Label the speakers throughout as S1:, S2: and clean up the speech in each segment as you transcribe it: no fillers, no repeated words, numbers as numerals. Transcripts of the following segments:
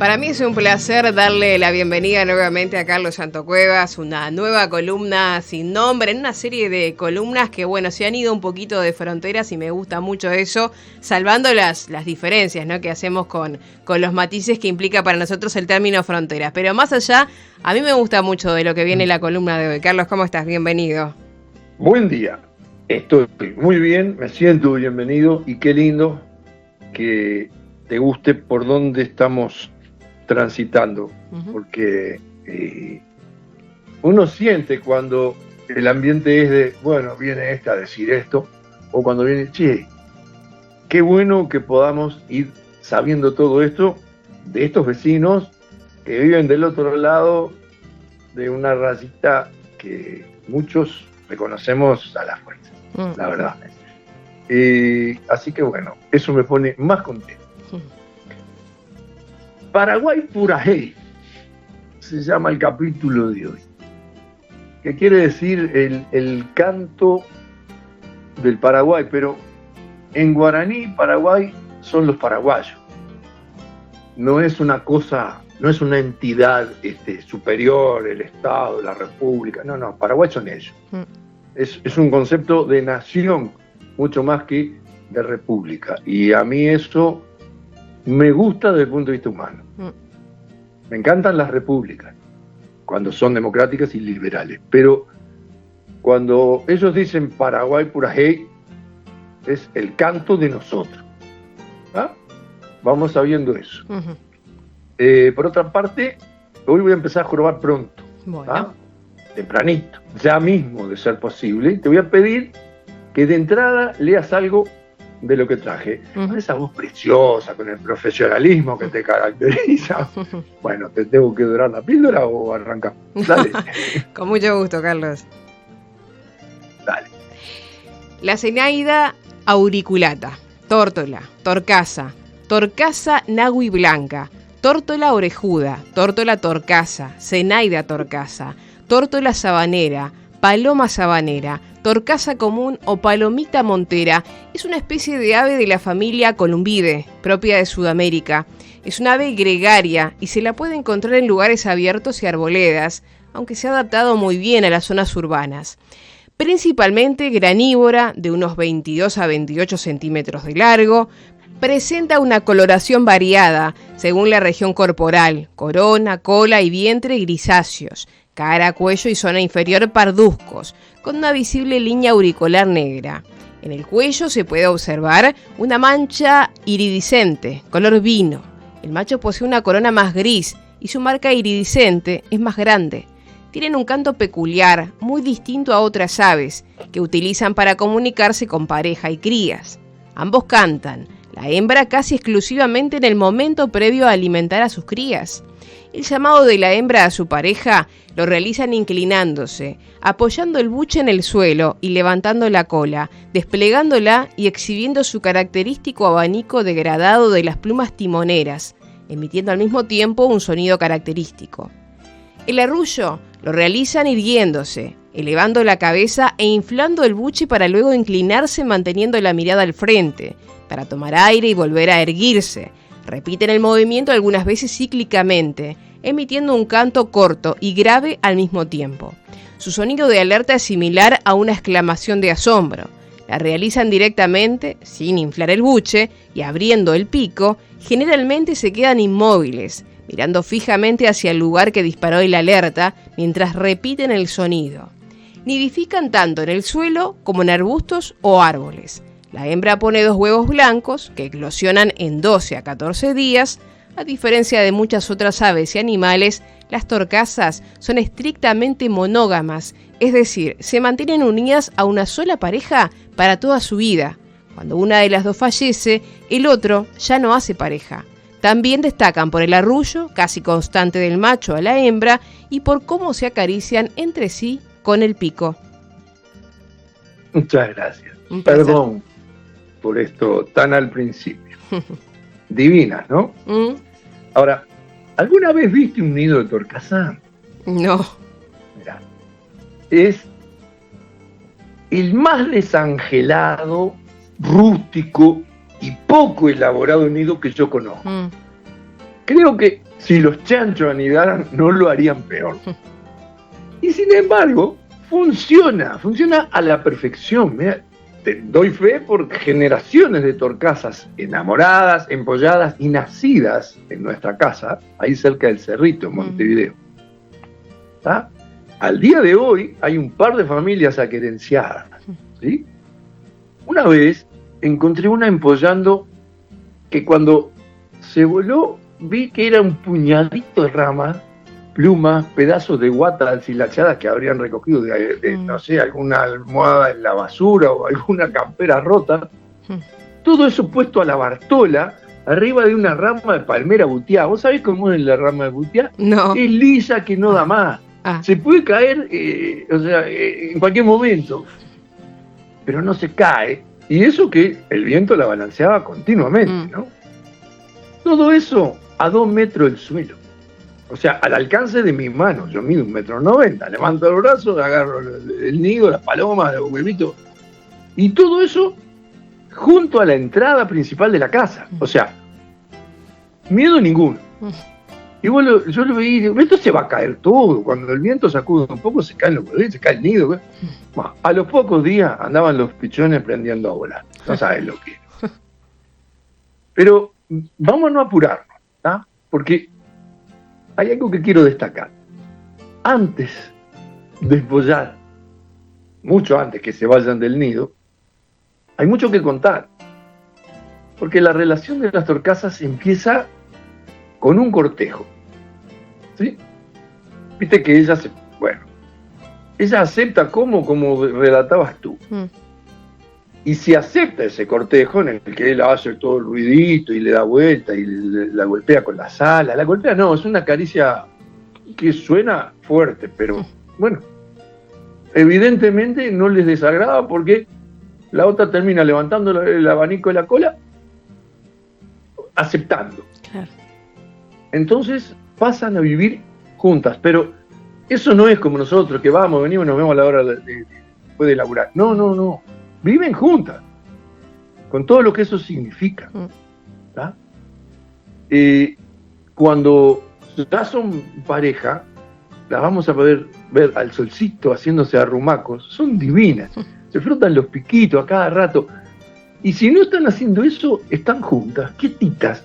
S1: Para mí es un placer darle la bienvenida nuevamente a Carlos Santocuevas, una nueva columna sin nombre, en una serie de columnas que, bueno, se han ido un poquito de fronteras y me gusta mucho eso, salvando las diferencias, ¿no?, que hacemos con los matices que implica para nosotros el término fronteras. Pero más allá, a mí me gusta mucho de lo que viene la columna de hoy. Carlos, ¿cómo estás? Bienvenido.
S2: Buen día. Estoy muy bien, me siento bienvenido y qué lindo que te guste por dónde estamos transitando, porque uno siente cuando el ambiente es de, bueno, viene esta a decir esto, o cuando viene, che, qué bueno que podamos ir sabiendo todo esto de estos vecinos que viven del otro lado de una racita que muchos reconocemos a la fuerza, la verdad. Así que bueno, eso me pone más contento. Paraguay Purajey se llama el capítulo de hoy, que quiere decir el canto del Paraguay, pero en guaraní Paraguay son los paraguayos. No es una cosa, no es una entidad superior, el Estado, la República, no, Paraguay son ellos. Es un concepto de nación mucho más que de república, y a mí eso me gusta desde el punto de vista humano. Me encantan las repúblicas, cuando son democráticas y liberales, pero cuando ellos dicen Paraguay Purajey, es el canto de nosotros. ¿Ah? Vamos sabiendo eso. Por otra parte, hoy voy a empezar a jorobar pronto. Bueno. ¿Ah? Tempranito, ya mismo de ser posible. Te voy a pedir que de entrada leas algo de lo que traje. Con esa voz preciosa, con el profesionalismo que te caracteriza. Bueno, ¿te tengo que dorar la píldora o arrancamos? Dale.
S1: Con mucho gusto, Carlos.
S2: Dale.
S1: La Zenaida auriculata, tórtola, torcaza, torcaza nagui blanca, tórtola orejuda, tórtola torcaza, Zenaida torcaza, tórtola sabanera, paloma sabanera, torcaza común o palomita montera es una especie de ave de la familia Columbidae, propia de Sudamérica. Es una ave gregaria y se la puede encontrar en lugares abiertos y arboledas, aunque se ha adaptado muy bien a las zonas urbanas. Principalmente granívora, de unos 22 a 28 centímetros de largo, presenta una coloración variada según la región corporal, corona, cola y vientre grisáceos, cara, cuello y zona inferior parduzcos, con una visible línea auricular negra. En el cuello se puede observar una mancha iridiscente, color vino. El macho posee una corona más gris y su marca iridiscente es más grande. Tienen un canto peculiar, muy distinto a otras aves, que utilizan para comunicarse con pareja y crías. Ambos cantan, la hembra casi exclusivamente en el momento previo a alimentar a sus crías. El llamado de la hembra a su pareja lo realizan inclinándose, apoyando el buche en el suelo y levantando la cola, desplegándola y exhibiendo su característico abanico degradado de las plumas timoneras, emitiendo al mismo tiempo un sonido característico. El arrullo lo realizan irguiéndose, elevando la cabeza e inflando el buche para luego inclinarse manteniendo la mirada al frente, para tomar aire y volver a erguirse. Repiten el movimiento algunas veces cíclicamente, emitiendo un canto corto y grave al mismo tiempo. Su sonido de alerta es similar a una exclamación de asombro. La realizan directamente, sin inflar el buche y abriendo el pico, generalmente se quedan inmóviles, mirando fijamente hacia el lugar que disparó el alerta mientras repiten el sonido. Nidifican tanto en el suelo como en arbustos o árboles. La hembra pone 2 huevos blancos que eclosionan en 12 a 14 días. A diferencia de muchas otras aves y animales, las torcazas son estrictamente monógamas, es decir, se mantienen unidas a una sola pareja para toda su vida. Cuando una de las dos fallece, el otro ya no hace pareja. También destacan por el arrullo casi constante del macho a la hembra y por cómo se acarician entre sí con el pico.
S2: Muchas gracias. Perdón por esto tan al principio. Divinas, ¿no? Ahora, ¿alguna vez viste un nido de torcaza?
S1: No.
S2: Mirá, es el más desangelado, rústico y poco elaborado nido que yo conozco. Creo que si los chanchos anidaran no lo harían peor. Y sin embargo, funciona a la perfección. Mirá, te doy fe por generaciones de torcasas enamoradas, empolladas y nacidas en nuestra casa, ahí cerca del Cerrito, en Montevideo. ¿Tá? Al día de hoy hay un par de familias aquerenciadas, ¿sí? Una vez encontré una empollando que cuando se voló vi que era un puñadito de ramas, plumas, pedazos de guata deshilachada que habrían recogido de no sé, alguna almohada en la basura o alguna campera rota. Todo eso puesto a la Bartola, arriba de una rama de palmera butiá. ¿Vos sabés cómo es la rama de butiá?
S1: No.
S2: Es lisa que no da más. Se puede caer, en cualquier momento, pero no se cae. Y eso que el viento la balanceaba continuamente, ¿no? Todo eso a 2 metros del suelo. O sea, al alcance de mis manos. Yo mido 1,90 m. Levanto el brazo, agarro el nido, las palomas, los huevitos. Y todo eso junto a la entrada principal de la casa. O sea, miedo ninguno. Y bueno, yo lo veía y digo, esto se va a caer todo. Cuando el viento sacude un poco, se caen los huevitos, se cae el nido. Bueno, a los pocos días andaban los pichones prendiendo a volar. No sabes lo que es. Pero vamos a no apurarnos, ¿tá? Porque hay algo que quiero destacar. Antes de empollar, mucho antes que se vayan del nido, hay mucho que contar. Porque la relación de las torcasas empieza con un cortejo. ¿Sí? Viste que ella acepta como relatabas tú. Y si acepta ese cortejo en el que él hace todo el ruidito y le da vuelta y la golpea con las alas, la golpea no, es una caricia que suena fuerte, pero bueno, evidentemente no les desagrada porque la otra termina levantando el abanico de la cola, aceptando. Claro. Entonces pasan a vivir juntas, pero eso no es como nosotros, que vamos, venimos, nos vemos a la hora después de laburar. No. Viven juntas, con todo lo que eso significa. ¿Tá? Cuando ya son pareja, las vamos a poder ver al solcito haciéndose arrumacos, son divinas, se frotan los piquitos a cada rato. Y si no están haciendo eso, están juntas, quietitas,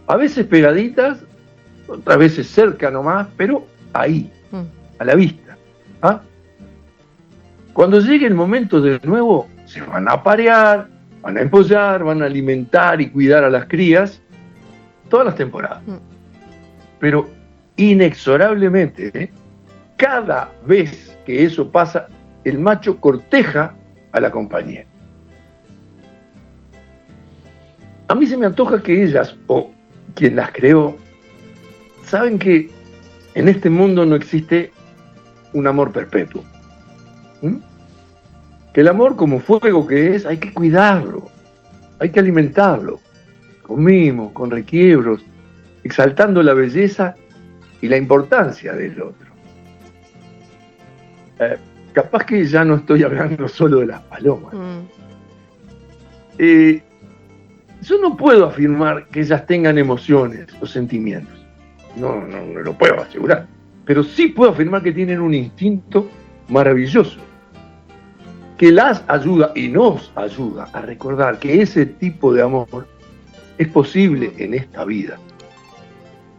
S2: a veces pegaditas, otras veces cerca nomás, pero ahí, a la vista. ¿Ah? Cuando llegue el momento de nuevo, se van a parear, van a empollar, van a alimentar y cuidar a las crías todas las temporadas. Pero inexorablemente, cada vez que eso pasa, el macho corteja a la compañera. A mí se me antoja que ellas, o quien las creó, saben que en este mundo no existe un amor perpetuo. Que el amor, como fuego que es, hay que cuidarlo, hay que alimentarlo, con mimos, con requiebros, exaltando la belleza y la importancia del otro. Capaz que ya no estoy hablando solo de las palomas. Yo no puedo afirmar que ellas tengan emociones o sentimientos. No lo puedo asegurar. Pero sí puedo afirmar que tienen un instinto maravilloso, que las ayuda y nos ayuda a recordar que ese tipo de amor es posible en esta vida.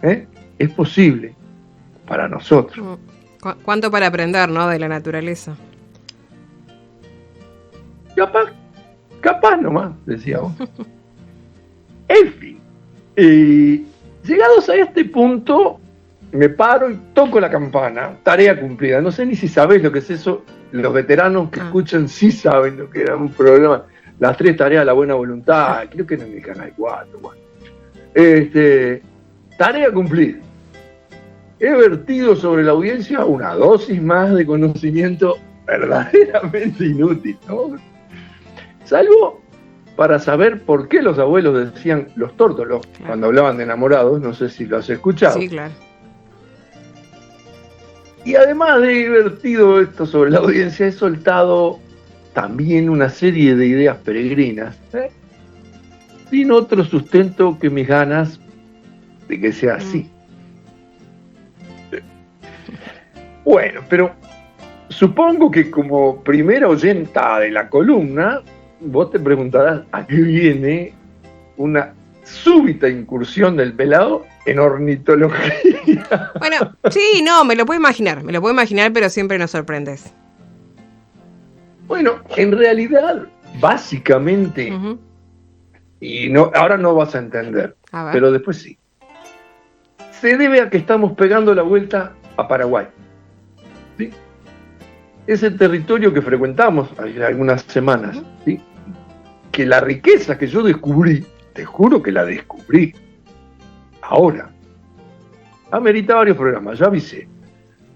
S2: Es posible para nosotros.
S1: ¿Cuánto para aprender, no, de la naturaleza?
S2: Capaz nomás, decía vos. En fin, llegados a este punto, me paro y toco la campana, tarea cumplida. No sé ni si sabés lo que es eso. Los veteranos que escuchan sí saben lo que era un programa. Las 3 tareas de la buena voluntad, creo que era en el canal 4. Bueno. Tarea cumplida. He vertido sobre la audiencia una dosis más de conocimiento verdaderamente inútil, ¿no? Salvo para saber por qué los abuelos decían los tórtolos, claro, cuando hablaban de enamorados. No sé si lo has escuchado.
S1: Sí, claro.
S2: Y además de vertido esto sobre la audiencia, he soltado también una serie de ideas peregrinas, sin otro sustento que mis ganas de que sea así. Bueno, pero supongo que como primera oyenta de la columna, vos te preguntarás a qué viene una súbita incursión del pelado en ornitología.
S1: Bueno, sí, no, me lo puedo imaginar, pero siempre nos sorprendes.
S2: Bueno, en realidad, básicamente, y no, ahora no vas a entender, pero después sí, se debe a que estamos pegando la vuelta a Paraguay. ¿Sí? Ese territorio que frecuentamos hace algunas semanas, ¿sí? Que la riqueza que yo descubrí, te juro que la descubrí ahora, amerita varios programas, ya avisé.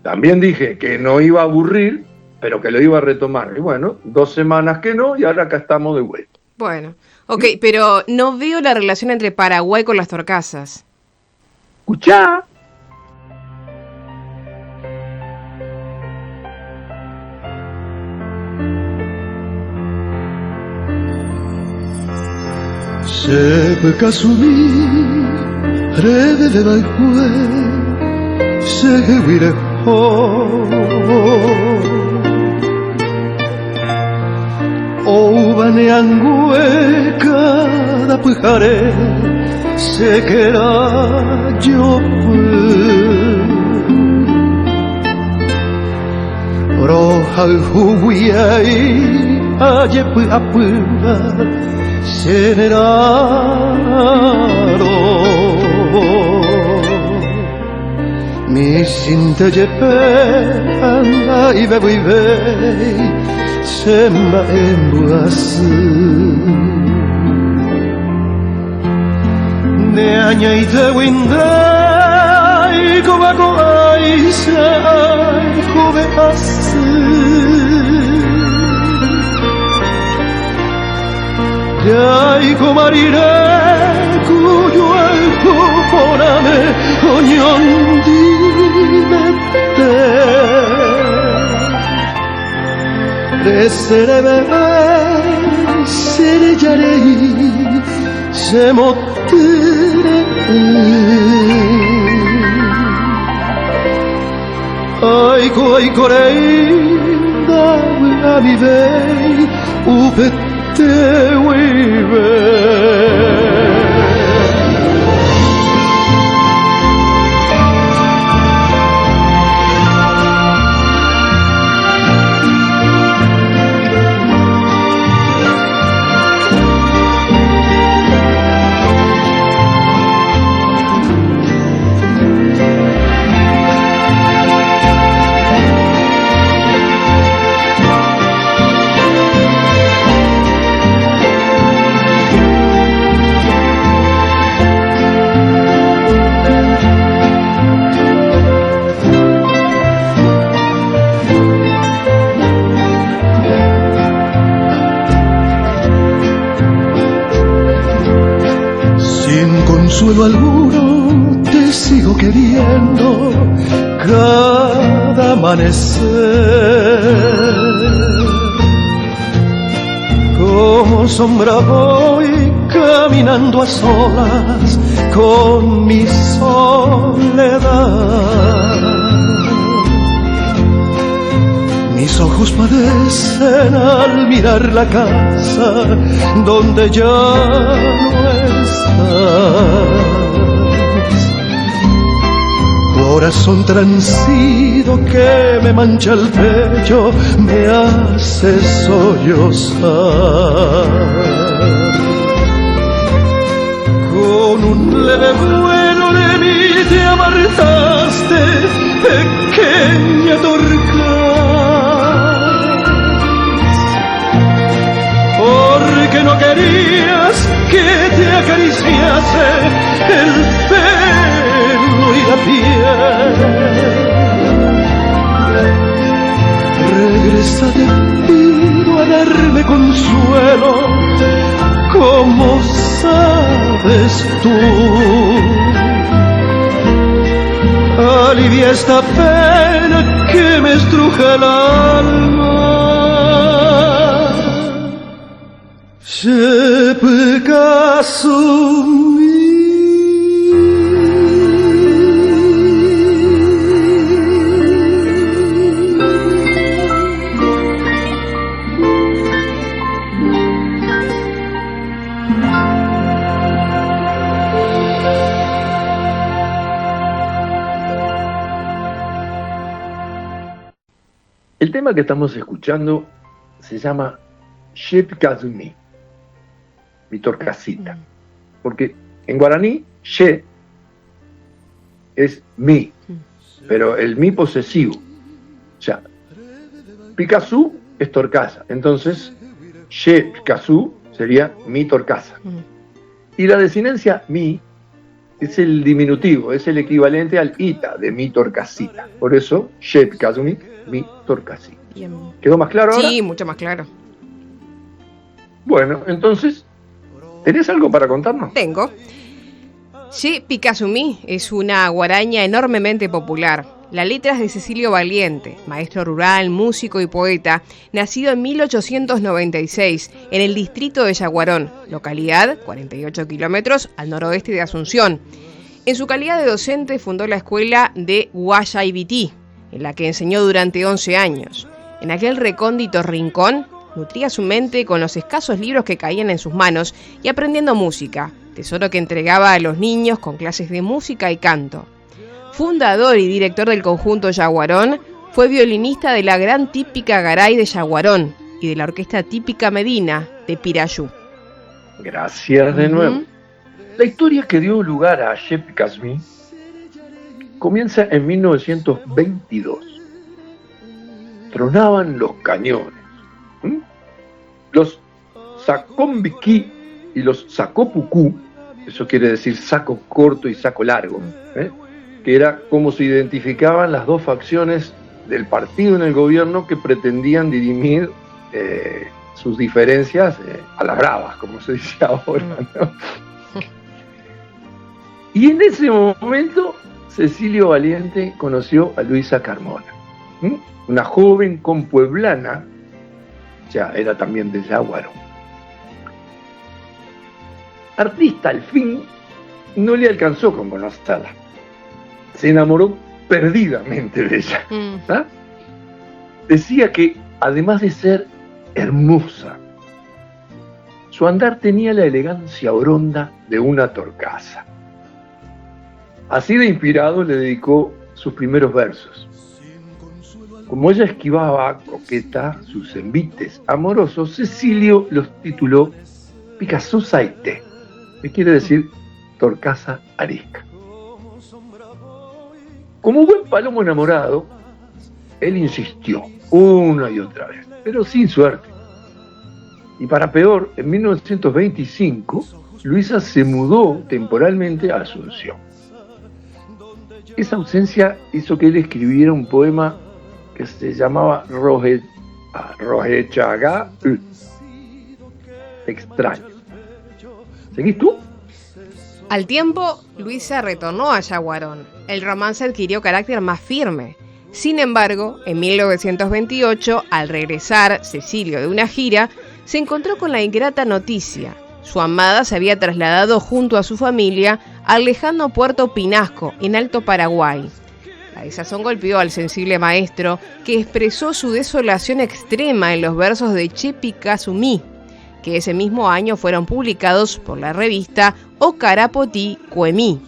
S2: También dije que no iba a aburrir, pero que lo iba a retomar. Y bueno, 2 semanas que no, y ahora acá estamos de vuelta.
S1: Bueno, ok, pero no veo la relación entre Paraguay con las torcasas.
S2: Escuchá.
S3: Sepa sumi rede de baikue se huire ho o baneangue cada pujare se quera yo roja huiai ayepu apuna Generaro mi sinte jepe anda i ve sembra embuası ne añaite windai kobako aisai kobe ası Dai comarire cuyo el cuporame ognon di te Resere bebe sere jarei se mottire Ai corei da mi vei upet te vive Consuelo alguno te sigo queriendo cada amanecer como sombra voy caminando a solas con mi soledad mis ojos padecen al mirar la casa donde ya no Corazón transido que me mancha el pecho, me hace sollozar. Con un leve vuelo de mí te apartaste, pequeña torcaz, porque no querías que te acariciase el pelo y la piel. Regresa te pido a darme consuelo, como sabes tú. Alivia esta pena que me estruja el alma. Se pecasumi
S2: El tema que estamos escuchando se llama Shep Kazumi, mi torcasita. Porque en guaraní, she es mi, pero el mi posesivo. O sea, Picasso es torcasa. Entonces, she Picasso sería mi torcasa. Y la desinencia mi es el diminutivo, es el equivalente al ita de mi torcasita. Por eso, she Picasso mi torcasita.
S1: Bien.
S2: ¿Quedó más claro ahora?
S1: Sí, mucho más claro.
S2: Bueno, entonces, ¿tenés algo para contarnos?
S1: Tengo. Ye Picasumí es una guaraña enormemente popular. La letra es de Cecilio Valiente, maestro rural, músico y poeta, nacido en 1896 en el distrito de Yaguarón, localidad 48 kilómetros al noroeste de Asunción. En su calidad de docente fundó la escuela de Guayaibití, en la que enseñó durante 11 años. En aquel recóndito rincón, nutría su mente con los escasos libros que caían en sus manos y aprendiendo música, tesoro que entregaba a los niños con clases de música y canto. Fundador y director del conjunto Yaguarón, fue violinista de la gran típica garay de Yaguarón y de la orquesta típica Medina de Pirayú.
S2: Gracias de nuevo. La historia que dio lugar a Shep Kazumi comienza en 1922. Tronaban los cañones. Los Sakombiquí y los Sacopucú, eso quiere decir saco corto y saco largo, que era como se identificaban las dos facciones del partido en el gobierno que pretendían dirimir sus diferencias a las bravas, como se dice ahora, ¿no? Y en ese momento Cecilio Valiente conoció a Luisa Carmona, una joven compueblana, ya era también de Yaguarón. Artista al fin, no le alcanzó con conocerla. Se enamoró perdidamente de ella. ¿Ah? Decía que, además de ser hermosa, su andar tenía la elegancia oronda de una torcasa. Así de inspirado le dedicó sus primeros versos. Como ella esquivaba, coqueta, sus envites amorosos, Cecilio los tituló Picasso Saite, que quiere decir torcasa arisca. Como buen palomo enamorado, él insistió una y otra vez, pero sin suerte. Y para peor, en 1925, Luisa se mudó temporalmente a Asunción. Esa ausencia hizo que él escribiera un poema que se llamaba Rojechaga Extraño. ¿Seguís tú?
S1: Al tiempo, Luisa retornó a Yaguarón. El romance adquirió carácter más firme. Sin embargo, en 1928, al regresar Cecilio de una gira, se encontró con la ingrata noticia. Su amada se había trasladado junto a su familia al lejano puerto Pinasco, en Alto Paraguay. La desazón golpeó al sensible maestro, que expresó su desolación extrema en los versos de Che Picasumí, que ese mismo año fueron publicados por la revista Ocarapotí Cuemí.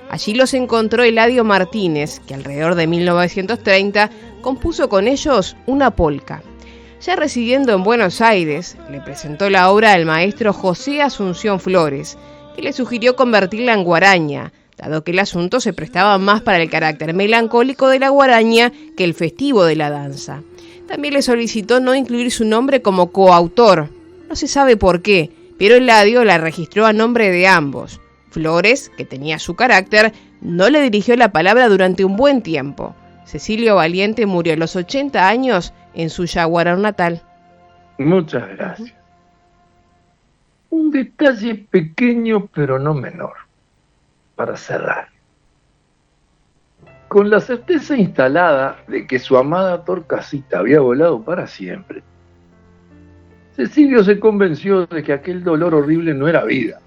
S1: Allí los encontró Eladio Martínez, que alrededor de 1930 compuso con ellos una polca. Ya residiendo en Buenos Aires, le presentó la obra al maestro José Asunción Flores, que le sugirió convertirla en guaraña, dado que el asunto se prestaba más para el carácter melancólico de la guaraña que el festivo de la danza. También le solicitó no incluir su nombre como coautor. No se sabe por qué, pero Eladio la registró a nombre de ambos. Flores, que tenía su carácter, no le dirigió la palabra durante un buen tiempo. Cecilio Valiente murió a los 80 años en su Yaguarón natal.
S2: Muchas gracias. Un detalle pequeño pero no menor, para cerrar. Con la certeza instalada de que su amada torcasita había volado para siempre, Cecilio se convenció de que aquel dolor horrible no era vida.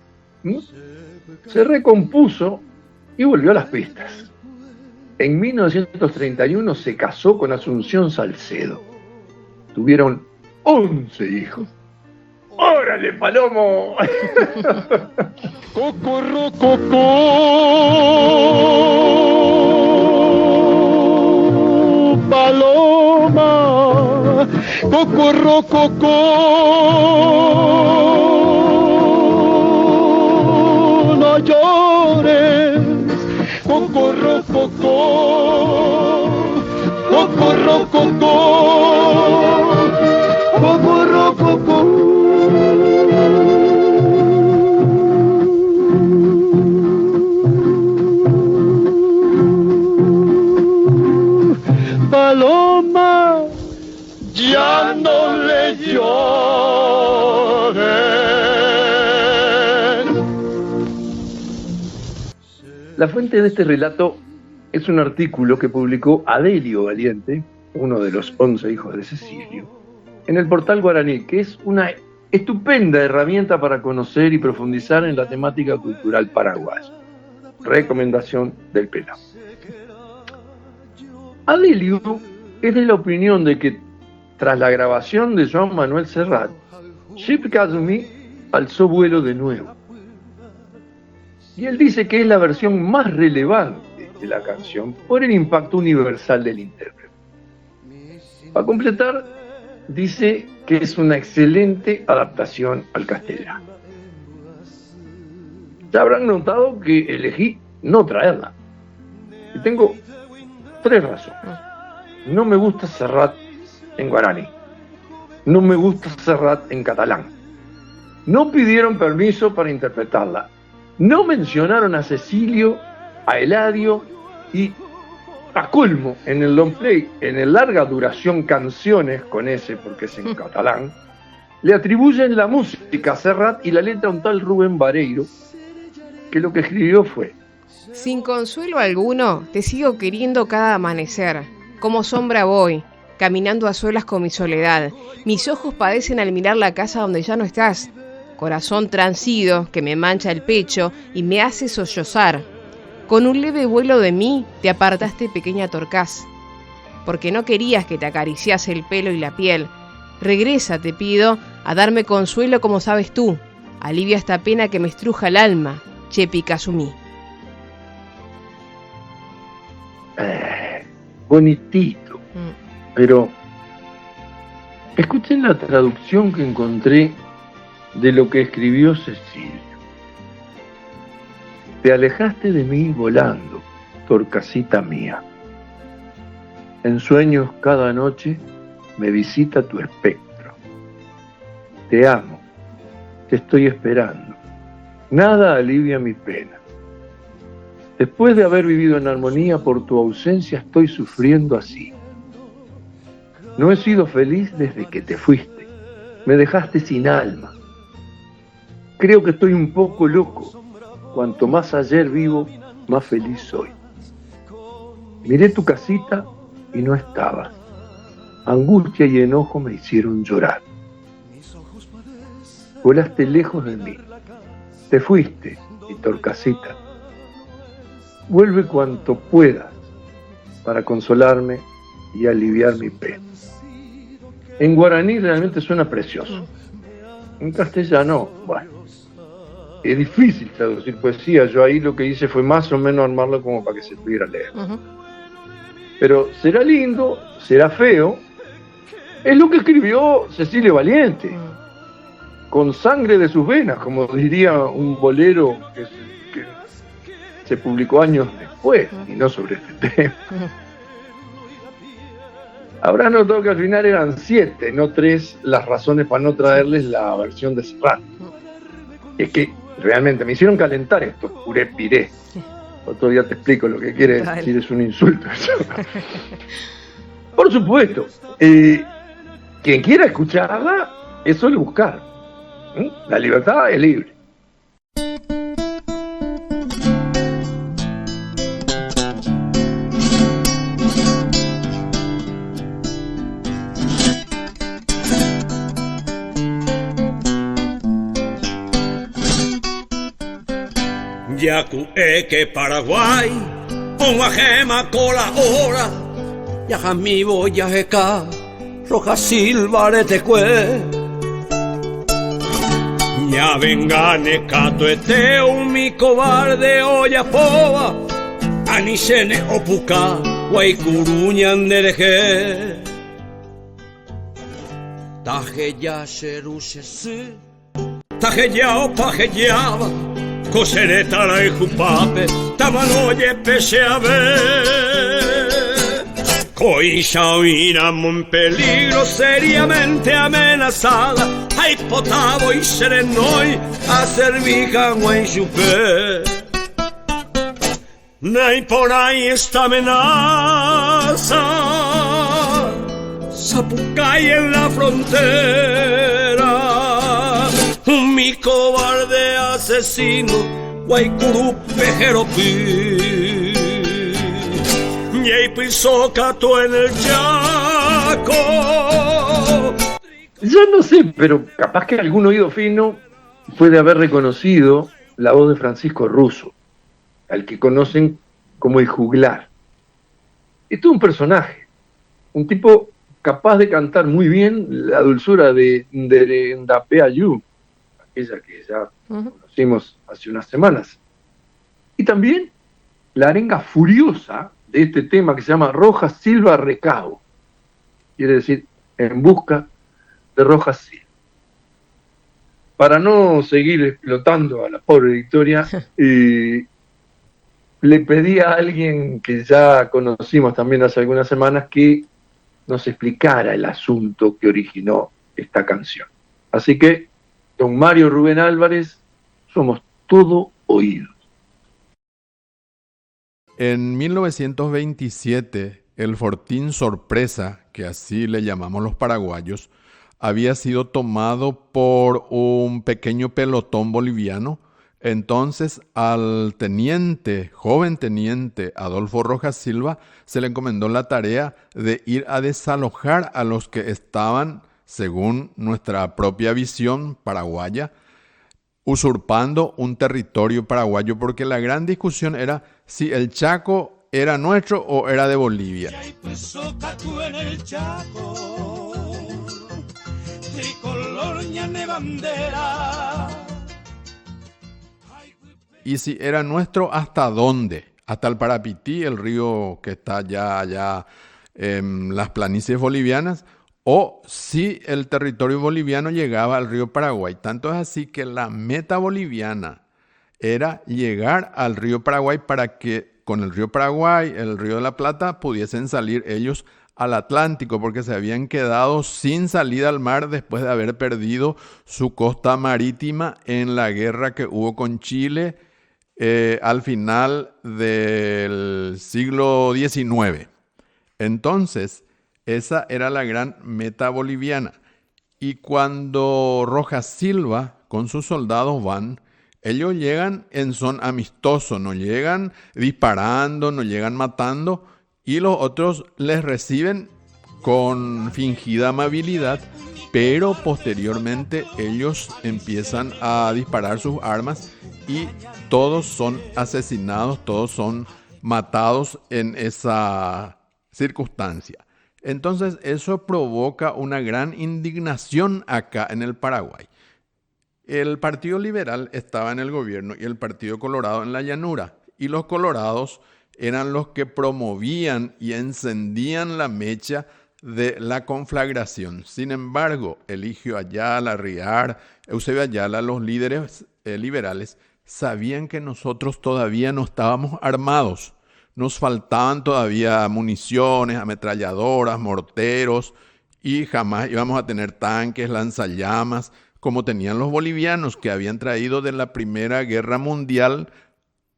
S2: Se recompuso y volvió a las pistas. En 1931 se casó con Asunción Salcedo. Tuvieron 11 hijos. ¡Órale, Palomo!
S3: Paloma, Cocorrococó, no llores, cocorrococó, cocorrococó, cocorrococó. Paloma, ya no le lloren.
S2: La fuente de este relato es un artículo que publicó Adelio Valiente, uno de los 11 hijos de Cecilio, en el portal Guaraní, que es una estupenda herramienta para conocer y profundizar en la temática cultural paraguaya. Recomendación del Pelao. Adelio es de la opinión de que tras la grabación de Joan Manuel Serrat, Chip Kazumi alzó vuelo de nuevo. Y él dice que es la versión más relevante de la canción por el impacto universal del intérprete. Para completar, dice que es una excelente adaptación al castellano. Ya habrán notado que elegí no traerla. Y tengo 3 razones. No me gusta Serrat en guaraní. No me gusta Serrat en catalán. No pidieron permiso para interpretarla. No mencionaron a Cecilio, a Eladio y, a colmo, en el long play, en el larga duración Canciones, con ese porque es en catalán, le atribuyen la música a Serrat y la letra a un tal Rubén Vareiro, que lo que escribió fue:
S1: sin consuelo alguno, te sigo queriendo cada amanecer. Como sombra voy, caminando a solas con mi soledad. Mis ojos padecen al mirar la casa donde ya no estás. Corazón transido que me mancha el pecho y me hace sollozar. Con un leve vuelo de mí te apartaste, pequeña torcaz. Porque no querías que te acariciase el pelo y la piel. Regresa, te pido, a darme consuelo como sabes tú. Alivia esta pena que me estruja el alma, Chepi Kazumi.
S2: Bonitito, pero escuchen la traducción que encontré de lo que escribió Cecilio. Te alejaste de mí volando, torcasita mía. En sueños cada noche me visita tu espectro. Te amo, te estoy esperando. Nada alivia mi pena. Después de haber vivido en armonía por tu ausencia, estoy sufriendo así. No he sido feliz desde que te fuiste. Me dejaste sin alma. Creo que estoy un poco loco. Cuanto más ayer vivo, más feliz soy. Miré tu casita y no estabas. Angustia y enojo me hicieron llorar. Volaste lejos de mí. Te fuiste, mi torcasita. Vuelve cuanto puedas para consolarme y aliviar mi pena. En guaraní realmente suena precioso. En castellano, bueno, es difícil traducir poesía. Yo ahí lo que hice fue más o menos armarlo como para que se pudiera leer. Pero será lindo, será feo. Es lo que escribió Cecilio Valiente. Con sangre de sus venas, como diría un bolero que se publicó años después, y no sobre este tema. Habrán notado que al final eran 7, no 3, las razones para no traerles la versión de Serrat. Es que realmente me hicieron calentar esto, puré piré. Otro día te explico lo que quiere decir, es un insulto. Por supuesto, quien quiera escucharla, es solo buscar. La libertad es libre.
S4: Yacu que Paraguay, una gema cola hora, ya mi boya eca, roja silbarete cue. Ya vengane cato eteo mi cobarde olla poba, anisene opuca, guaycuruñan dereje. tajeya serusese, tajeyao pajeyaba, cosereta y jupape, tamanoye pese a ver. Coisha oiramos en peligro seriamente amenazada, hay potavo y serenoy, a servija guaychupe. Nay por ahí esta amenaza, Zapucay en la frontera, mi cobarde asesino, Guaycurú Pejeropi, y Pisocato en el Chaco.
S2: Yo no sé, pero capaz que algún oído fino puede haber reconocido la voz de Francisco Russo, al que conocen como el juglar. Esto es un personaje, un tipo capaz de cantar muy bien la dulzura de Ndapeayú, aquella que ya conocimos hace unas semanas. Y también la arenga furiosa de este tema que se llama Rojas Silva Recao, quiere decir en busca de Rojas Silva. Para no seguir explotando a la pobre Victoria, le pedí a alguien que ya conocimos también hace algunas semanas que nos explicara el asunto que originó esta canción. Así que, don Mario Rubén Álvarez, somos todo oídos.
S5: En 1927, el Fortín Sorpresa, que así le llamamos los paraguayos, había sido tomado por un pequeño pelotón boliviano. Entonces al joven teniente Adolfo Rojas Silva, se le encomendó la tarea de ir a desalojar a los que estaban, según nuestra propia visión paraguaya, usurpando un territorio paraguayo, porque la gran discusión era si el Chaco era nuestro o era de Bolivia. Y si era nuestro, ¿hasta dónde? Hasta el Parapití, el río que está allá en las planicies bolivianas, o si el territorio boliviano llegaba al río Paraguay. Tanto es así que la meta boliviana era llegar al río Paraguay para que con el río Paraguay, el río de la Plata, pudiesen salir ellos al Atlántico, porque se habían quedado sin salida al mar después de haber perdido su costa marítima en la guerra que hubo con Chile al final del siglo XIX. Entonces, esa era la gran meta boliviana. Y cuando Rojas Silva con sus soldados van, ellos llegan en son amistoso, no llegan disparando, no llegan matando, y los otros les reciben con fingida amabilidad, pero posteriormente ellos empiezan a disparar sus armas y todos son asesinados, todos son matados en esa circunstancia. Entonces eso provoca una gran indignación acá en el Paraguay. El Partido Liberal estaba en el gobierno y el Partido Colorado en la llanura, y los colorados eran los que promovían y encendían la mecha de la conflagración. Sin embargo, Eligio Ayala, Riar, Eusebio Ayala, los líderes liberales, sabían que nosotros todavía no estábamos armados. Nos faltaban todavía municiones, ametralladoras, morteros, y jamás íbamos a tener tanques, lanzallamas, como tenían los bolivianos, que habían traído de la Primera Guerra Mundial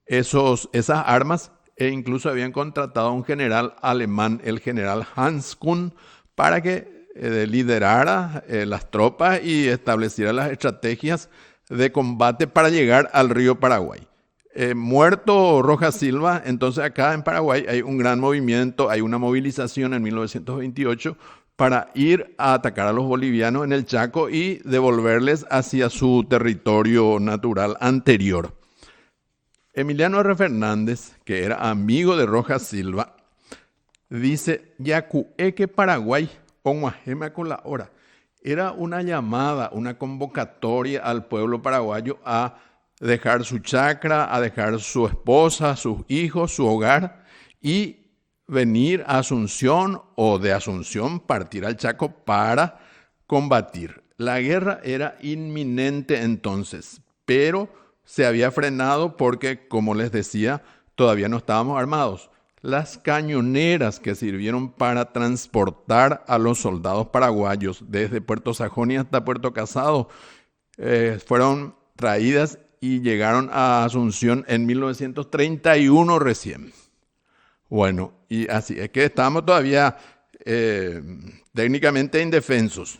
S5: esas armas, e incluso habían contratado a un general alemán, el general Hans Kuhn, para que liderara las tropas y estableciera las estrategias de combate para llegar al río Paraguay. Muerto Rojas Silva, entonces acá en Paraguay hay un gran movimiento, hay una movilización en 1928 para ir a atacar a los bolivianos en el Chaco y devolverles hacia su territorio natural anterior. Emiliano R. Fernández, que era amigo de Rojas Silva, dice: Yacueque Paraguay, onguajema con la hora. Era una llamada, una convocatoria al pueblo paraguayo a dejar su chacra, a dejar su esposa, sus hijos, su hogar, y venir a Asunción, o de Asunción partir al Chaco para combatir. La guerra era inminente entonces, pero se había frenado porque, como les decía, todavía no estábamos armados. Las cañoneras que sirvieron para transportar a los soldados paraguayos desde Puerto Sajonia hasta Puerto Casado fueron traídas y llegaron a Asunción en 1931 recién. Bueno, y así es que estábamos todavía técnicamente indefensos.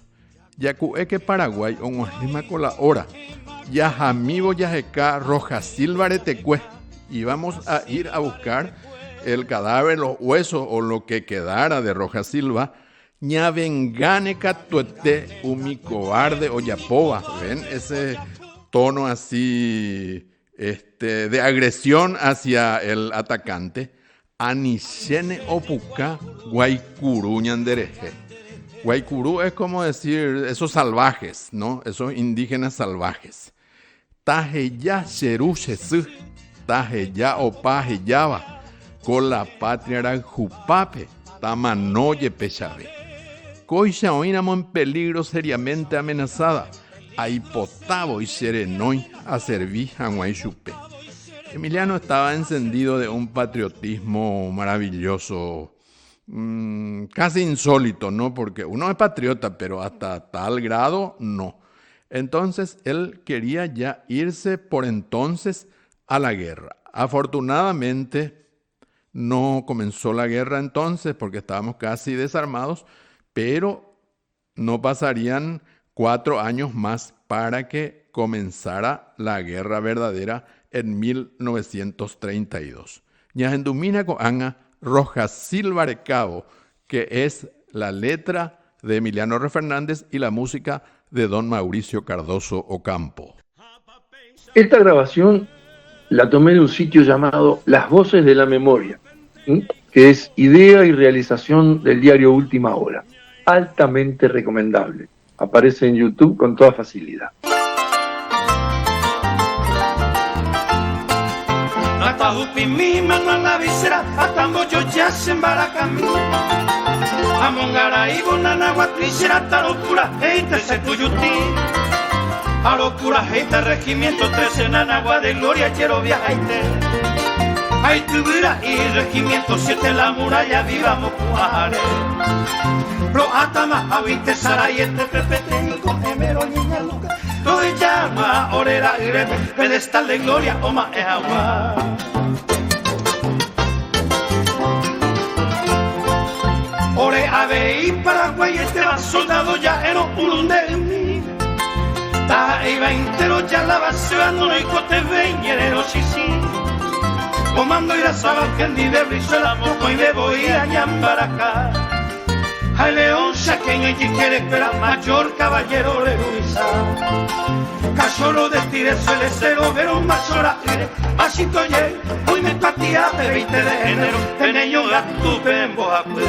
S5: Yacué que Paraguay, onguasima con la hora, yajamibo yajeca roja silvare tecue, y vamos a ir a buscar el cadáver, los huesos o lo que quedara de Roja Silva, ñavengane catuete umi cobarde o yapoba. ¿Ven? Ese tono así de agresión hacia el atacante. Anishene opuka guaycurú ñandereje. Guaycurú es como decir esos salvajes, ¿no? Esos indígenas salvajes. Tajeya xerú xesú, tajeya opa jeyaba. Con la patria era jupape, tamanoye pechave. Coixa oínamos en peligro seriamente amenazada. Aipotavo y serenoi a servir a Guaychupe. Emiliano estaba encendido de un patriotismo maravilloso, casi insólito, ¿no? Porque uno es patriota, pero hasta tal grado no. Entonces él quería ya irse por entonces a la guerra. Afortunadamente no comenzó la guerra entonces porque estábamos casi desarmados, pero no pasarían 4 años más para que comenzara la guerra verdadera en 1932. Ñajendumina coanga Roja Silva Recabo, que es la letra de Emiliano R. Fernández y la música de don Mauricio Cardoso Ocampo.
S2: Esta grabación la tomé de un sitio llamado Las Voces de la Memoria, que es idea y realización del diario Última Hora. Altamente recomendable. Aparece en YouTube con toda facilidad.
S3: Atahupimi manual la visera, atamboyo yacen baracami. Amongara y bonana guatrichera, talocura, heita se tuyuti. A locura, heita regimiento 13 en Anagua de Gloria, quiero viajaite. Ay, tubira y regimiento 7 la muralla, vivamos cuare. Lo atama, habite, sarayete, pepete, con emero, niña luca. Lo llama, orera, greve, pedestal de gloria, oma, es agua. Ore, ave y Paraguay, este va soldado ya era un de mí. Ta iba entero ya la base, no hay cote veñerero, sí, sí. Comando y la saba, que ni de brisola, moco y me voy a ñambaracar. Ay, león, saqueño y quiere esperar, mayor caballero de Luisa. Cachorro de tire, suele ser overo, más hora, así estoy, hoy me patía de 20 de enero, teneño gato, en Boacué.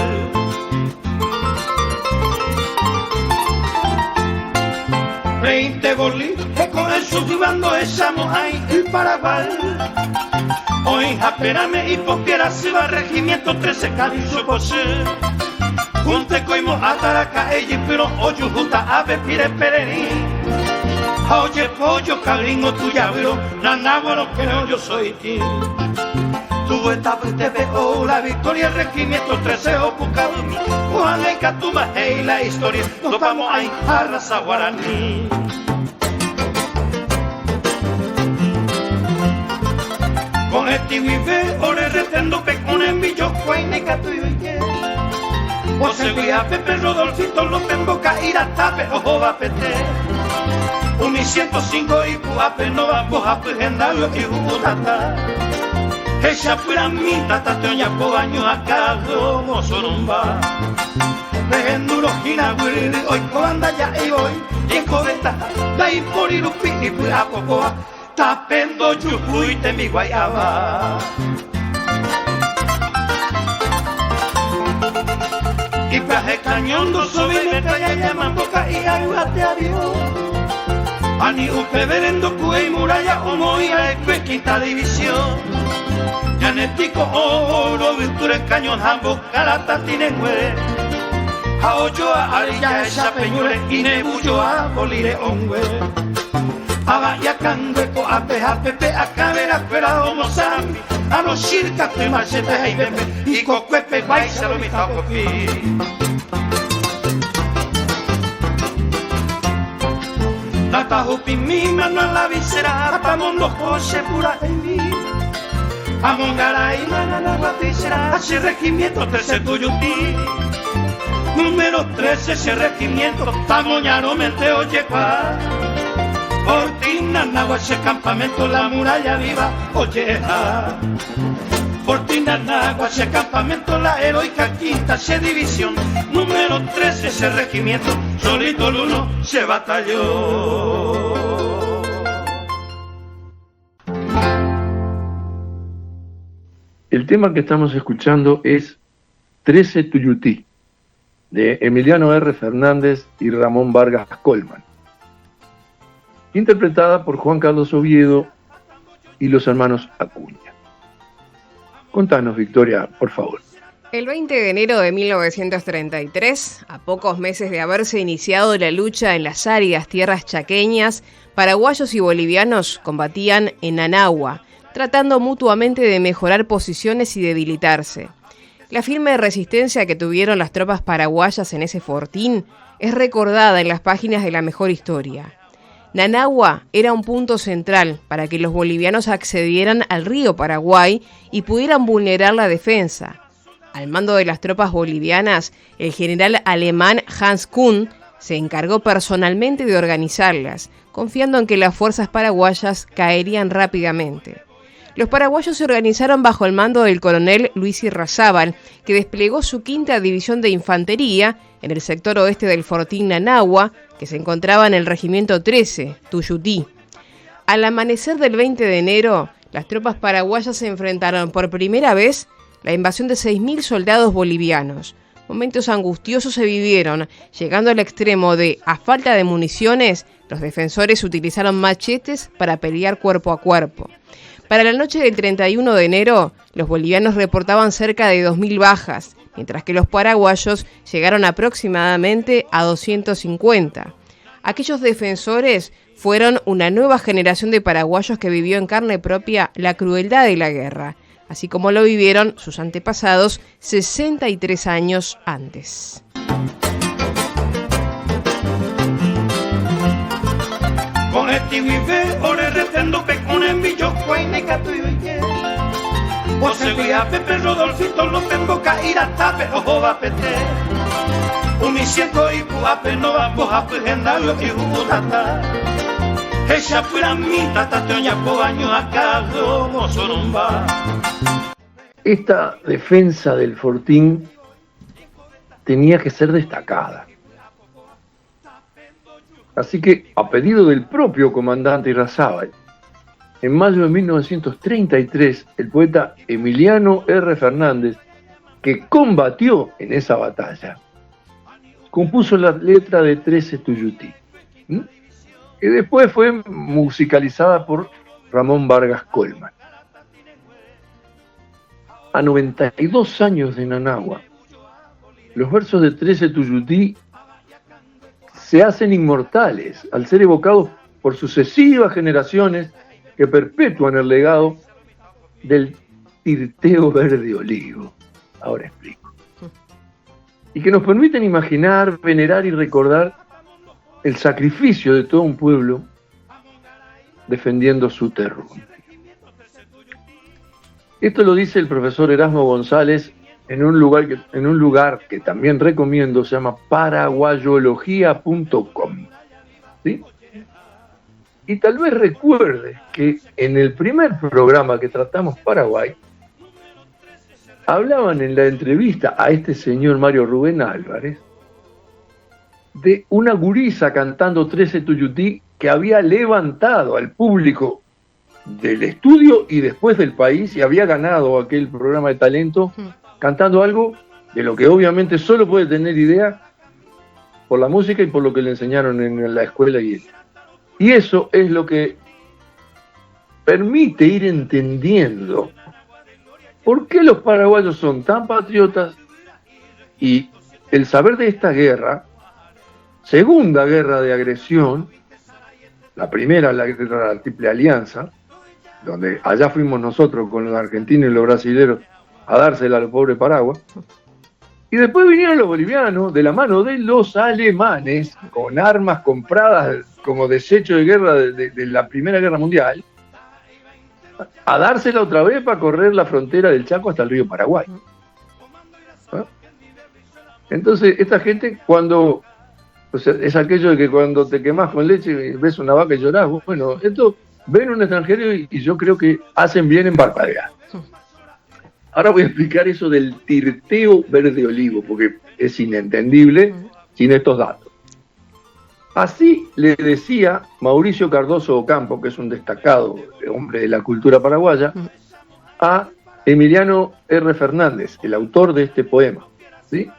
S3: Bolí, que con el subjugando echamos ahí el Paraguay. Hoy apérame y poquiera se va regimiento 13 Cadizo José. Junte coimo ataraca ella pero oyo junta ave pire pererí. Oye pollo calingo tuya vero, nanagua no creo yo soy ti. Tu etapa te veo la victoria regimiento 13 ocupado. Juan en Catuma hey la historia, nos vamos a ir a raza guaraní. Con este vive, ore retendo pe con envillo, cuaine catu y oye. José Guía, Pepe Rodolfito, López Boca, Ira Tape, ojo va pete. 105 y Puape, no vamos a Pujendario y Jujutata. Ella fuera mi tata, teoña po años acá, como sorumba. Regenduro, gira, guiriri, hoy coanda ya y hoy, y en cobeta, da y por irupi y pura pocoa. Tapendo yuju y te mi guayaba. Y paje cañondo sobre metralla llaman boca y ayúdate a Dios. Ani upe verendo cue y muralla homo y a eque quinta división. Yanetico oro virtudes cañón jambo carata tiene güey. Haoyoa arilla esa peñure inebuyoa bolire onwe. Abaya kangueko apeja pepe akabera pera homosambi. Ano shirka te machete haibebe y cocuepe guaisa lo mitakopi. Natahupi mi mano en la visera, pamondo jose pura en mí. Amongaray manana guapisera, ese regimiento 13 tuyutí. Número 13 ese regimiento, tamoñano mente oye pa. Fortina nagua ese campamento, la muralla viva oye ja. Fortina nagua ese campamento, la heroica quinta ese división. Número 13 ese regimiento, solito el uno se batalló.
S2: El tema que estamos escuchando es 13 Tuyutí, de Emiliano R. Fernández y Ramón Vargas Colman, interpretada por Juan Carlos Oviedo y los hermanos Acuña. Contanos, Victoria, por favor.
S1: El 20 de enero de 1933, a pocos meses de haberse iniciado la lucha en las áridas tierras chaqueñas, paraguayos y bolivianos combatían en Anagua, tratando mutuamente de mejorar posiciones y debilitarse. La firme resistencia que tuvieron las tropas paraguayas en ese fortín es recordada en las páginas de La Mejor Historia. Nanagua era un punto central para que los bolivianos accedieran al río Paraguay y pudieran vulnerar la defensa. Al mando de las tropas bolivianas, el general alemán Hans Kuhn se encargó personalmente de organizarlas, confiando en que las fuerzas paraguayas caerían rápidamente. Los paraguayos se organizaron bajo el mando del coronel Luis Irrazábal, que desplegó su 5ª División de Infantería en el sector oeste del fortín Nanagua, que se encontraba en el regimiento 13, Tuyutí. Al amanecer del 20 de enero, las tropas paraguayas se enfrentaron por primera vez la invasión de 6.000 soldados bolivianos. Momentos angustiosos se vivieron, llegando al extremo de, a falta de municiones, los defensores utilizaron machetes para pelear cuerpo a cuerpo. Para la noche del 31 de enero, los bolivianos reportaban cerca de 2.000 bajas, mientras que los paraguayos llegaron aproximadamente a 250. Aquellos defensores fueron una nueva generación de paraguayos que vivió en carne propia la crueldad de la guerra, así como lo vivieron sus antepasados 63 años antes.
S3: Con este vive, ore retendo con envillo, cuaine gato y oye. José Guía, Pepe Rodolfito, López Boca, Iratape, ojo va pete. Uniciento y puape, no va boja, gendario y jugutata. Ella fuera mi tata, teoña, cobaño, acá, como sorumba.
S2: Esta defensa del fortín tenía que ser destacada. Así que, a pedido del propio comandante Irrazábal, en mayo de 1933, el poeta Emiliano R. Fernández, que combatió en esa batalla, compuso la letra de 13 Tuyutí, que después fue musicalizada por Ramón Vargas Colman. A 92 años de Nanagua, los versos de 13 Tuyutí se hacen inmortales al ser evocados por sucesivas generaciones que perpetúan el legado del tirteo verde olivo. Ahora explico. Y que nos permiten imaginar, venerar y recordar el sacrificio de todo un pueblo defendiendo su terruño. Esto lo dice el profesor Erasmo González en un lugar que también recomiendo, se llama paraguayología.com. ¿Sí? Y tal vez recuerde que en el primer programa que tratamos Paraguay, hablaban en la entrevista a este señor Mario Rubén Álvarez de una gurisa cantando 13 Tuyutí que había levantado al público del estudio y después del país y había ganado aquel programa de talento cantando algo de lo que obviamente solo puede tener idea por la música y por lo que le enseñaron en la escuela. Y eso es lo que permite ir entendiendo por qué los paraguayos son tan patriotas y el saber de esta guerra, segunda guerra de agresión, la primera, la guerra de la Triple Alianza, donde allá fuimos nosotros con los argentinos y los brasileños a dársela a los pobres Paraguas, y después vinieron los bolivianos de la mano de los alemanes, con armas compradas como desecho de guerra de la Primera Guerra Mundial, a dársela otra vez para correr la frontera del Chaco hasta el río Paraguay. ¿Ah? Entonces, esta gente cuando... O sea, es aquello de que cuando te quemás con leche ves una vaca y llorás. Bueno, esto ven un extranjero y yo creo que hacen bien en parpadear. Ahora voy a explicar eso del tirteo verde olivo, porque es inentendible sin estos datos. Así le decía Mauricio Cardoso Ocampo, que es un destacado hombre de la cultura paraguaya, a Emiliano R. Fernández, el autor de este poema, ¿sí?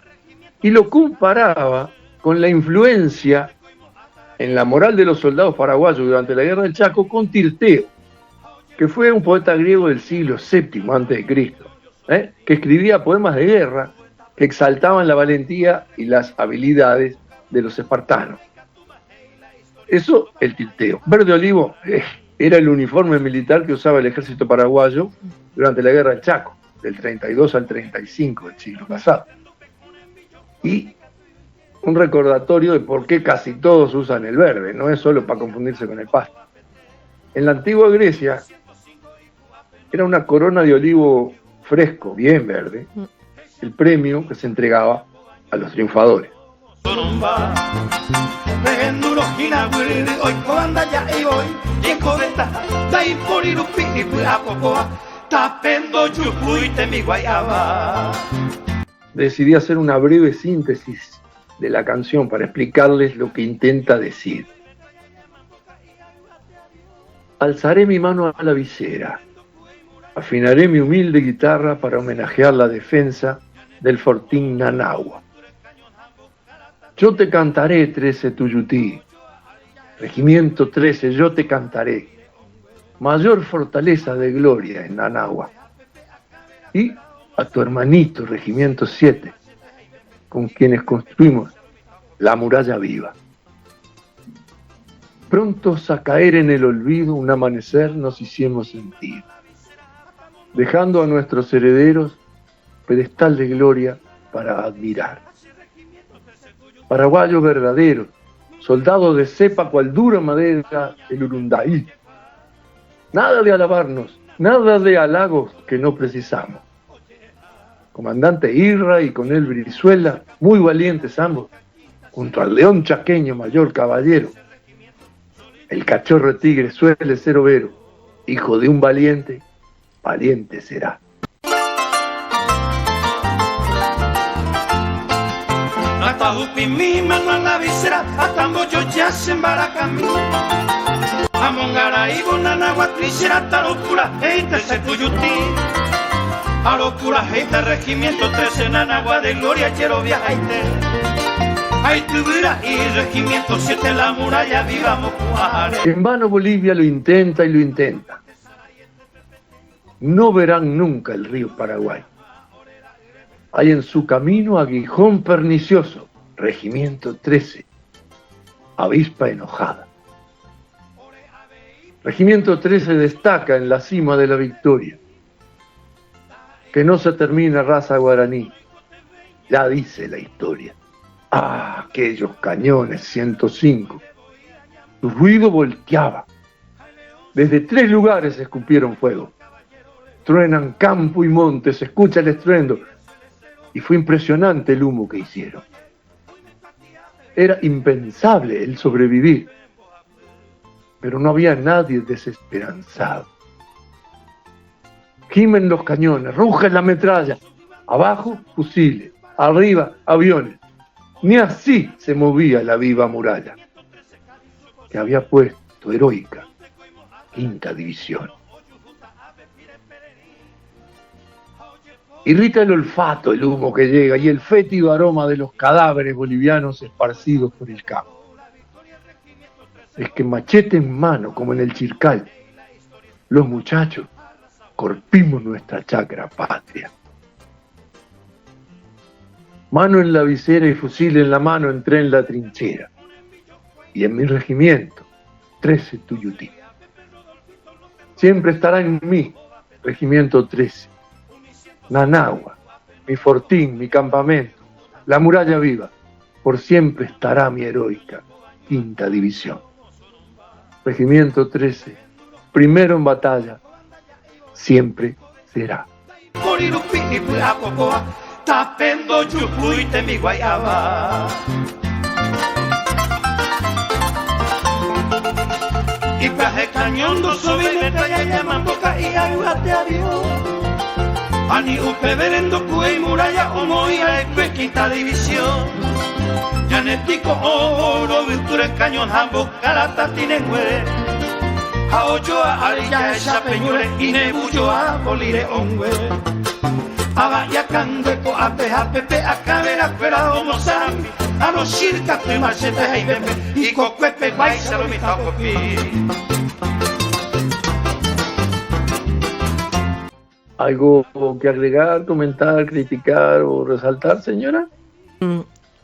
S2: Y lo comparaba con la influencia en la moral de los soldados paraguayos durante la Guerra del Chaco con Tirteo, que fue un poeta griego del siglo VII a.C., que escribía poemas de guerra que exaltaban la valentía y las habilidades de los espartanos. Eso, el tirteo. Verde olivo era el uniforme militar que usaba el ejército paraguayo durante la Guerra del Chaco, del 32 al 35 del siglo pasado. Y un recordatorio de por qué casi todos usan el verde, no es solo para confundirse con el pasto. En la antigua Grecia era una corona de olivo fresco, bien verde, el premio que se entregaba a los triunfadores. Decidí hacer una breve síntesis de la canción para explicarles lo que intenta decir. Alzaré mi mano a la visera, afinaré mi humilde guitarra para homenajear la defensa del fortín Nanagua. Yo te cantaré, 13 Tuyutí, Regimiento 13, yo te cantaré, mayor fortaleza de gloria en Nanagua. Y a tu hermanito, Regimiento 7, con quienes construimos la muralla viva. Prontos a caer en el olvido, un amanecer nos hicimos sentir, dejando a nuestros herederos pedestal de gloria para admirar. Paraguayo verdadero, soldado de cepa cual dura madera, el Urundaí. Nada de alabarnos, nada de halagos que no precisamos. Comandante Irra y con él Brizuela, muy valientes ambos, junto al león chaqueño mayor caballero. El cachorro tigre suele ser overo, hijo de un valiente, valiente será.
S3: A locura este regimiento 13 Nanagua de gloria quiero viajaste. Ay tubira y regimiento 7 la muralla vivamos Juárez.
S2: En vano Bolivia lo intenta y lo intenta. No verán nunca el río Paraguay. Hay en su camino aguijón pernicioso, regimiento 13, avispa enojada. Regimiento 13 destaca en la cima de la victoria. Que no se termina raza guaraní, ya dice la historia. Ah, aquellos cañones 105. Su ruido volteaba. Desde 3 lugares escupieron fuego. Truenan campo y monte, se escucha el estruendo. Y fue impresionante el humo que hicieron. Era impensable el sobrevivir. Pero no había nadie desesperanzado. Gimen los cañones, ruge la metralla. Abajo, fusiles. Arriba, aviones. Ni así se movía la viva muralla que había puesto heroica 5ª División. Irrita el olfato el humo que llega y el fétido aroma de los cadáveres bolivianos esparcidos por el campo. Es que machete en mano, como en el Chircal, los muchachos corpimos nuestra chacra patria. Mano en la visera y fusil en la mano entré en la trinchera. Y en mi regimiento, 13 Tuyutí. Siempre estará en mí, regimiento 13. Nanagua, mi fortín, mi campamento, la muralla viva. Por siempre estará mi heroica quinta división. Regimiento 13, primero en batalla, siempre será.
S3: Tapendo yucuite mi guayaba. Y paje cañondo sobre metralla llamando y ayúdate a Dios. Ani upe verendo cue muralla o moía en quinta división. Yanetico oro virtud el cañón jambo calata tiene güere. A ochoa arilla esa peñure y nebullo a bolire ongue. Abaya candeco a peja pepe a cabera fuera homo sambi. A los circas tu machete y bebe y cocuepe guaysa lo mitad copi.
S2: ¿Algo que agregar, comentar, criticar o resaltar, señora?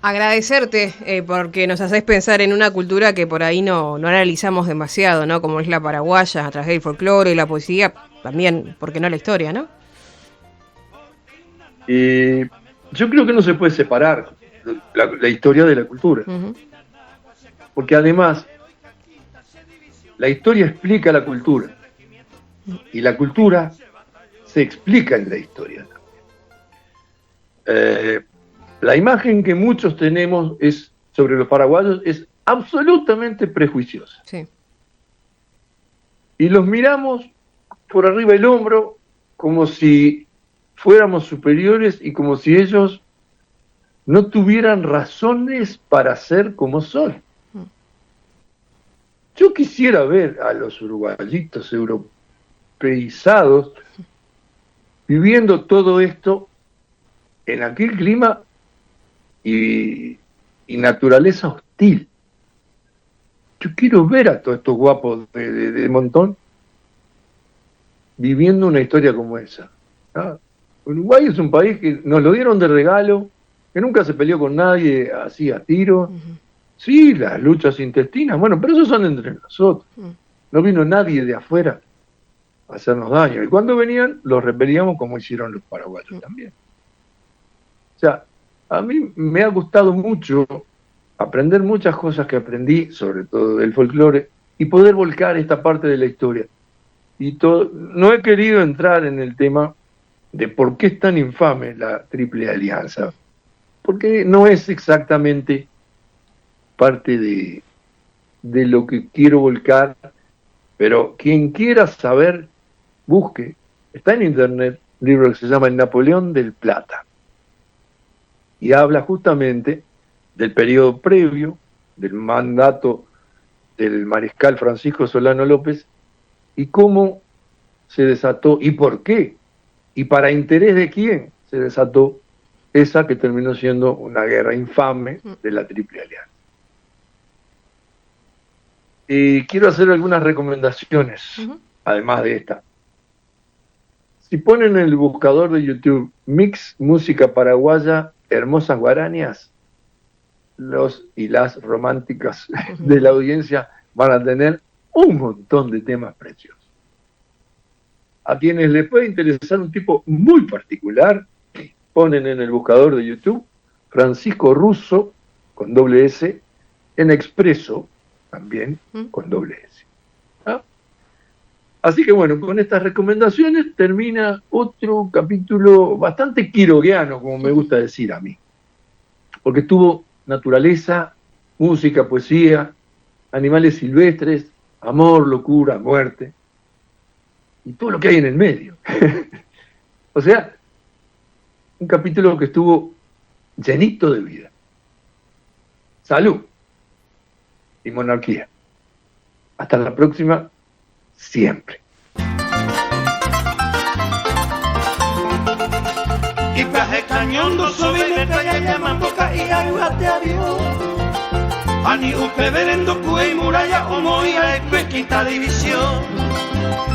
S1: Agradecerte porque nos haces pensar en una cultura que por ahí no analizamos demasiado, ¿no? Como es la paraguaya, a través del folclore y la poesía, también, ¿por qué no la historia, no?
S2: Yo creo que no se puede separar la historia de la cultura. Uh-huh. Porque además, la historia explica la cultura. Y la cultura se explica en la historia. La imagen que muchos tenemos sobre los paraguayos es absolutamente prejuiciosa.
S1: Sí.
S2: Y los miramos por arriba del hombro como si fuéramos superiores y como si ellos no tuvieran razones para ser como son. Yo quisiera ver a los uruguayitos europeizados viviendo todo esto en aquel clima y naturaleza hostil. Yo quiero ver a todos estos guapos de montón viviendo una historia como esa. ¿Ah? Uruguay es un país que nos lo dieron de regalo, que nunca se peleó con nadie así a tiro. Uh-huh. Sí, las luchas intestinas, bueno, pero eso son entre nosotros. Uh-huh. No vino nadie de afuera a hacernos daño. Y cuando venían, los repelíamos como hicieron los paraguayos uh-huh. también. O sea, a mí me ha gustado mucho aprender muchas cosas que aprendí, sobre todo del folclore, y poder volcar esta parte de la historia. Y no he querido entrar en el tema de por qué es tan infame la Triple Alianza, porque no es exactamente parte de lo que quiero volcar, pero quien quiera saber, busque, está en internet, un libro que se llama El Napoleón del Plata, y habla justamente del periodo previo, del mandato del mariscal Francisco Solano López, y cómo se desató, y por qué, y para interés de quién se desató esa que terminó siendo una guerra infame de la Triple Alianza. Y quiero hacer algunas recomendaciones, uh-huh. además de esta. Si ponen en el buscador de YouTube Mix Música Paraguaya, Hermosas Guarañas, los y las románticas uh-huh. de la audiencia van a tener un montón de temas preciosos. A quienes les puede interesar un tipo muy particular, ponen en el buscador de YouTube Francisco Russo, con doble S, en Expreso, también con doble S. ¿Ah? Así que bueno, con estas recomendaciones termina otro capítulo bastante quiroguiano, como me gusta decir a mí. Porque tuvo naturaleza, música, poesía, animales silvestres, amor, locura, muerte, y todo lo que hay en el medio. O sea, un capítulo que estuvo llenito de vida. Salud y monarquía. Hasta la próxima, siempre.
S3: Y paje cañondo sobre metralla llamando y ayúdate a Dios. Ani upe verendo cue muralla o moía en quinta división.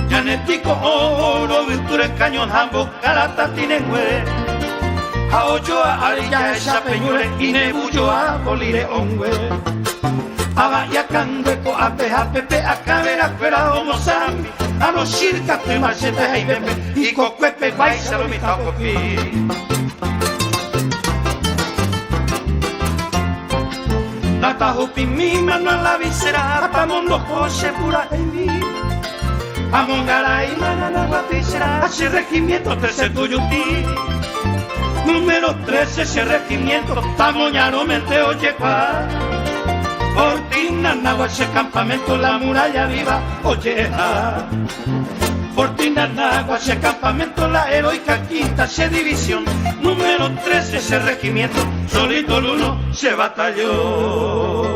S3: Yanetico oro virtud el cañón jambo calata tiene güere. a Oyoa, Arilla, Chapeñule, y Nebulloa, Bolire, Ongue. A Bayacandueco, a Peja, Pepe, a Cabera, Fuera, Homo Sambi, a los Shirkas, Temachete, y Bebe, y Cocuepe, Guaysa, lo Mitacopi. Natajupi, mi mano a la visera, Pamondo, José, Pura, y mi. Amongaray, Manana, Guapicera, ese regimiento, 13 Tuyutí. Número 13, ese regimiento, Tamoñaro, Meteo, Yecuá. Fortina, Nagua, ese campamento, la muralla viva, Olleja. Fortina, Nagua, ese campamento, la heroica quinta, ese división. Número 13, ese regimiento, solito el uno, se batalló.